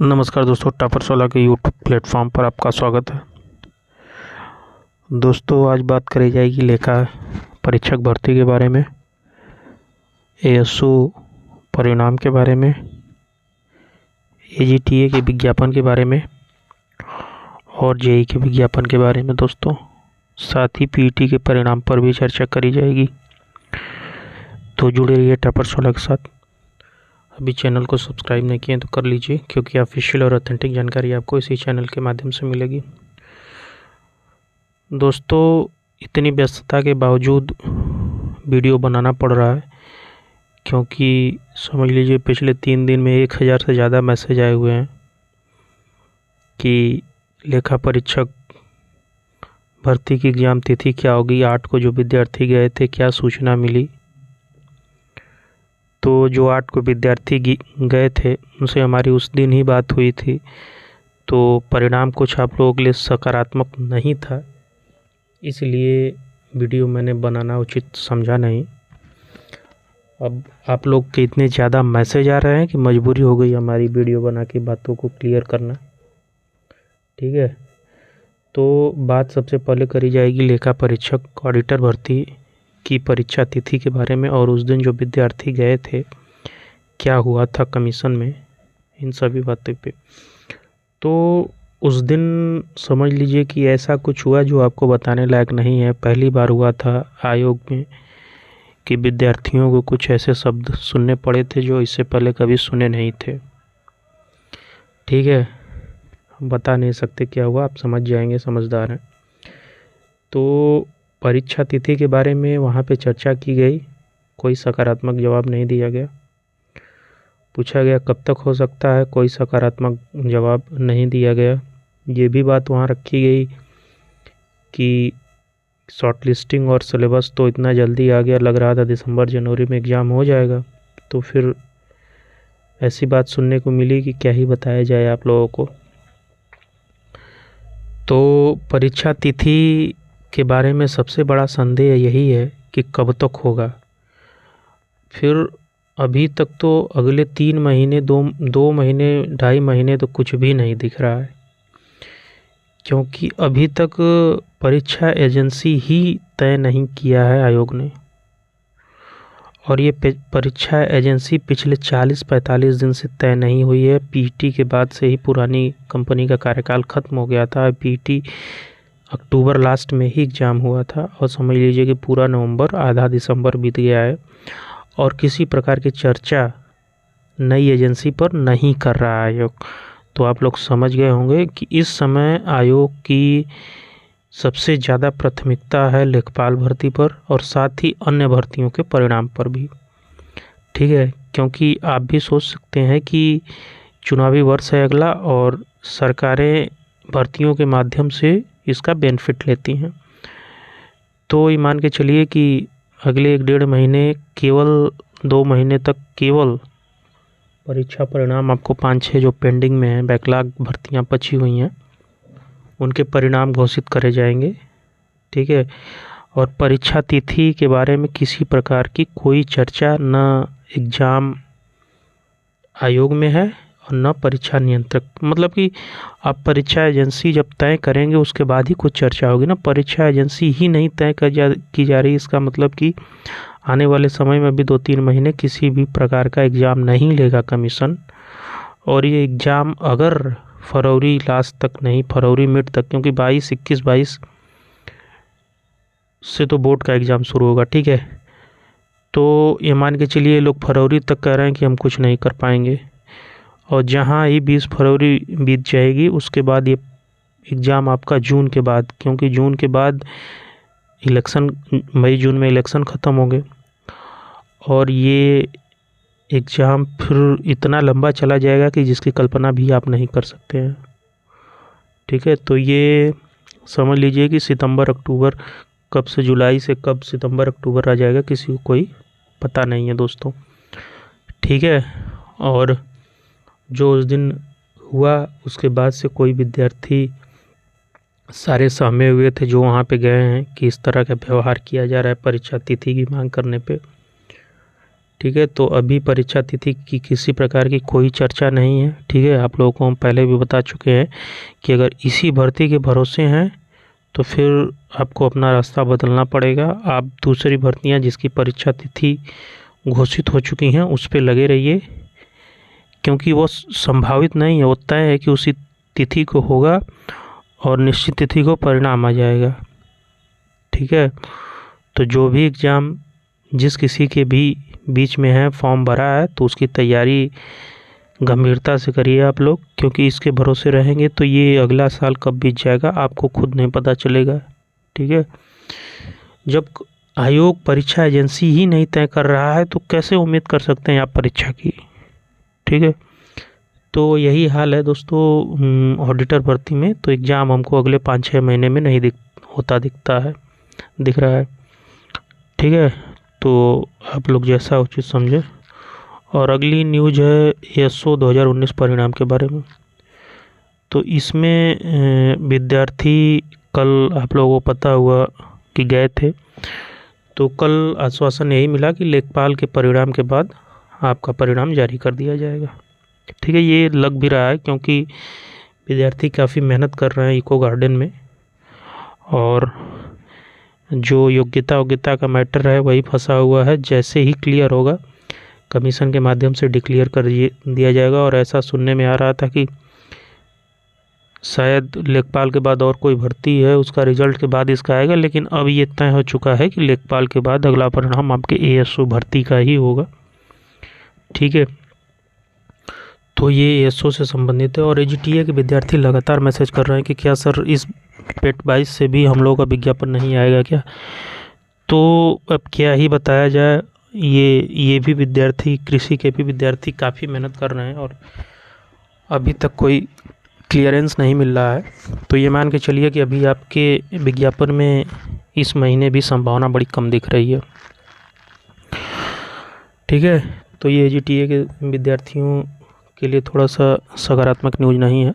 नमस्कार दोस्तों, टॉपर 16 के यूट्यूब प्लेटफॉर्म पर आपका स्वागत है। दोस्तों, आज बात करी जाएगी लेखा परीक्षक भर्ती के बारे में, एएसयू परिणाम के बारे में, एजीटीए के विज्ञापन के बारे में और जेई के विज्ञापन के बारे में दोस्तों। साथ ही पीईटी के परिणाम पर भी चर्चा करी जाएगी। तो जुड़े रहिए टॉपर 16 के साथ। अभी चैनल को सब्सक्राइब नहीं किए तो कर लीजिए, क्योंकि ऑफिशियल और ऑथेंटिक जानकारी आपको इसी चैनल के माध्यम से मिलेगी। दोस्तों, इतनी व्यस्तता के बावजूद वीडियो बनाना पड़ रहा है, क्योंकि समझ लीजिए पिछले 3 दिन में 1000 से ज़्यादा मैसेज आए हुए हैं कि लेखा परीक्षक भर्ती की एग्ज़ाम तिथि क्या होगी। 8 को जो विद्यार्थी गए थे, क्या सूचना मिली। तो जो 8 को विद्यार्थी गए थे उनसे हमारी उस दिन ही बात हुई थी, तो परिणाम कुछ आप लोगों के लिए सकारात्मक नहीं था, इसलिए वीडियो मैंने बनाना उचित समझा नहीं। अब आप लोग के इतने ज़्यादा मैसेज आ रहे हैं कि मजबूरी हो गई हमारी वीडियो बना के बातों को क्लियर करना। ठीक है, तो बात सबसे पहले करी जाएगी लेखा परीक्षक ऑडिटर भर्ती की परीक्षा तिथि के बारे में, और उस दिन जो विद्यार्थी गए थे क्या हुआ था कमीशन में, इन सभी बातों पे। तो उस दिन समझ लीजिए कि ऐसा कुछ हुआ जो आपको बताने लायक नहीं है। पहली बार हुआ था आयोग में कि विद्यार्थियों को कुछ ऐसे शब्द सुनने पड़े थे जो इससे पहले कभी सुने नहीं थे। ठीक है, बता नहीं सकते क्या हुआ, आप समझ जाएंगे, समझदार हैं। तो परीक्षा तिथि के बारे में वहाँ पे चर्चा की गई, कोई सकारात्मक जवाब नहीं दिया गया। पूछा गया कब तक हो सकता है, कोई सकारात्मक जवाब नहीं दिया गया। ये भी बात वहाँ रखी गई कि शॉर्ट लिस्टिंग और सिलेबस तो इतना जल्दी आ गया, लग रहा था दिसंबर जनवरी में एग्ज़ाम हो जाएगा। तो फिर ऐसी बात सुनने को मिली कि क्या ही बताया जाए आप लोगों को। तो परीक्षा तिथि के बारे में सबसे बड़ा संदेह यही है कि कब तक होगा। फिर अभी तक तो अगले 3 महीने, 2 महीने, 2.5 महीने तो कुछ भी नहीं दिख रहा है, क्योंकि अभी तक परीक्षा एजेंसी ही तय नहीं किया है आयोग ने। और ये परीक्षा एजेंसी पिछले 40-45 दिन से तय नहीं हुई है। पीईटी के बाद से ही पुरानी कंपनी का कार्यकाल ख़त्म हो गया था। पीईटी अक्टूबर लास्ट में ही एग्ज़ाम हुआ था, और समझ लीजिए कि पूरा नवंबर, आधा दिसंबर बीत गया है, और किसी प्रकार की चर्चा नई एजेंसी पर नहीं कर रहा है आयोग। तो आप लोग समझ गए होंगे कि इस समय आयोग की सबसे ज़्यादा प्राथमिकता है लेखपाल भर्ती पर, और साथ ही अन्य भर्तियों के परिणाम पर भी। ठीक है, क्योंकि आप भी सोच सकते हैं कि चुनावी वर्ष है अगला, और सरकारें भर्तियों के माध्यम से इसका बेनिफिट लेती हैं। तो ये मान के चलिए कि अगले 1-1.5 महीने, केवल 2 महीने तक केवल परीक्षा परिणाम आपको 5-6 जो पेंडिंग में हैं, बैकलॉग भर्तियां बची हुई हैं, उनके परिणाम घोषित करे जाएंगे। ठीक है, और परीक्षा तिथि के बारे में किसी प्रकार की कोई चर्चा न एग्ज़ाम आयोग में है और न परीक्षा नियंत्रक। मतलब कि आप परीक्षा एजेंसी जब तय करेंगे उसके बाद ही कुछ चर्चा होगी ना। परीक्षा एजेंसी ही नहीं तय की जा रही, इसका मतलब कि आने वाले समय में भी 2-3 महीने किसी भी प्रकार का एग्ज़ाम नहीं लेगा कमीशन। और ये एग्ज़ाम अगर फरवरी लास्ट तक नहीं, फरवरी मिड तक, क्योंकि 21 से तो बोर्ड का एग्ज़ाम शुरू होगा। ठीक है, तो ये मान के चलिए लोग फरवरी तक कह रहे हैं कि हम कुछ नहीं कर पाएंगे, और जहाँ ही 20 फरवरी बीत जाएगी उसके बाद ये एग्ज़ाम आपका जून के बाद, क्योंकि जून के बाद इलेक्शन, मई जून में इलेक्शन ख़त्म होंगे, और ये एग्ज़ाम फिर इतना लंबा चला जाएगा कि जिसकी कल्पना भी आप नहीं कर सकते हैं। ठीक है, तो ये समझ लीजिए कि सितंबर अक्टूबर, कब से जुलाई से कब सितंबर अक्टूबर आ जाएगा किसी को कोई पता नहीं है दोस्तों। ठीक है, और जो उस दिन हुआ उसके बाद से कोई विद्यार्थी सारे सहमे हुए थे जो वहाँ पे गए हैं कि इस तरह का व्यवहार किया जा रहा है परीक्षा तिथि की मांग करने पे। ठीक है। तो अभी परीक्षा तिथि की किसी प्रकार की कोई चर्चा नहीं है, ठीक है। आप लोगों को हम पहले भी बता चुके हैं कि अगर इसी भर्ती के भरोसे हैं तो फिर आपको अपना रास्ता बदलना पड़ेगा। आप दूसरी भर्तियां जिसकी परीक्षा तिथि घोषित हो चुकी हैं उस पर लगे रहिए, क्योंकि वो संभावित नहीं है, वो तय है कि उसी तिथि को होगा और निश्चित तिथि को परिणाम आ जाएगा, ठीक है। तो जो भी एग्ज़ाम जिस किसी के भी बीच में है, फॉर्म भरा है, तो उसकी तैयारी गंभीरता से करिए आप लोग, क्योंकि इसके भरोसे रहेंगे तो ये अगला साल कब बीत जाएगा आपको खुद नहीं पता चलेगा, ठीक है। जब आयोग परीक्षा एजेंसी ही नहीं तय कर रहा है तो कैसे उम्मीद कर सकते हैं आप परीक्षा की, ठीक है। तो यही हाल है दोस्तों ऑडिटर भर्ती में। तो एग्ज़ाम हमको अगले 5-6 महीने में नहीं दिख रहा है, ठीक है। तो आप लोग जैसा उचित समझे। और अगली न्यूज़ है एसओ 2019 परिणाम के बारे में। तो इसमें विद्यार्थी कल आप लोगों को पता हुआ कि गए थे, तो कल आश्वासन यही मिला कि लेखपाल के परिणाम के बाद आपका परिणाम जारी कर दिया जाएगा, ठीक है। ये लग भी रहा है क्योंकि विद्यार्थी काफ़ी मेहनत कर रहे हैं इको गार्डन में, और जो योग्यता का मैटर है वही फंसा हुआ है। जैसे ही क्लियर होगा कमीशन के माध्यम से डिक्लेयर कर दिया जाएगा। और ऐसा सुनने में आ रहा था कि शायद लेखपाल के बाद और कोई भर्ती है उसका रिजल्ट के बाद इसका आएगा, लेकिन अब ये तय हो चुका है कि लेखपाल के बाद अगला परिणाम आपके एएसओ भर्ती का ही होगा, ठीक है। तो ये एएसओ से संबंधित है। और एजीटीए के विद्यार्थी लगातार मैसेज कर रहे हैं कि क्या सर इस पेट 22 से भी हम लोगों का विज्ञापन नहीं आएगा क्या। तो अब क्या ही बताया जाए, ये भी विद्यार्थी, कृषि के भी विद्यार्थी काफ़ी मेहनत कर रहे हैं और अभी तक कोई क्लियरेंस नहीं मिल रहा है। तो ये मान के चलिए कि अभी आपके विज्ञापन में इस महीने भी संभावना बड़ी कम दिख रही है, ठीक है। तो ये एजीटीए के विद्यार्थियों के लिए थोड़ा सा सकारात्मक न्यूज़ नहीं है।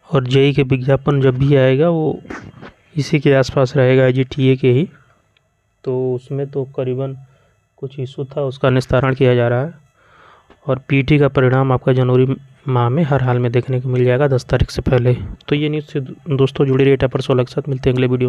और जेई के विज्ञापन जब भी आएगा वो इसी के आसपास रहेगा, एजीटीए के ही। तो उसमें तो करीबन कुछ इशू था, उसका निस्तारण किया जा रहा है। और पीटी का परिणाम आपका जनवरी माह में हर हाल में देखने को मिल जाएगा 10 तारीख से पहले। तो ये न्यूज़ से दोस्तों जुड़ी रहिए टापर 16 के साथ। मिलते हैं अगले वीडियो में।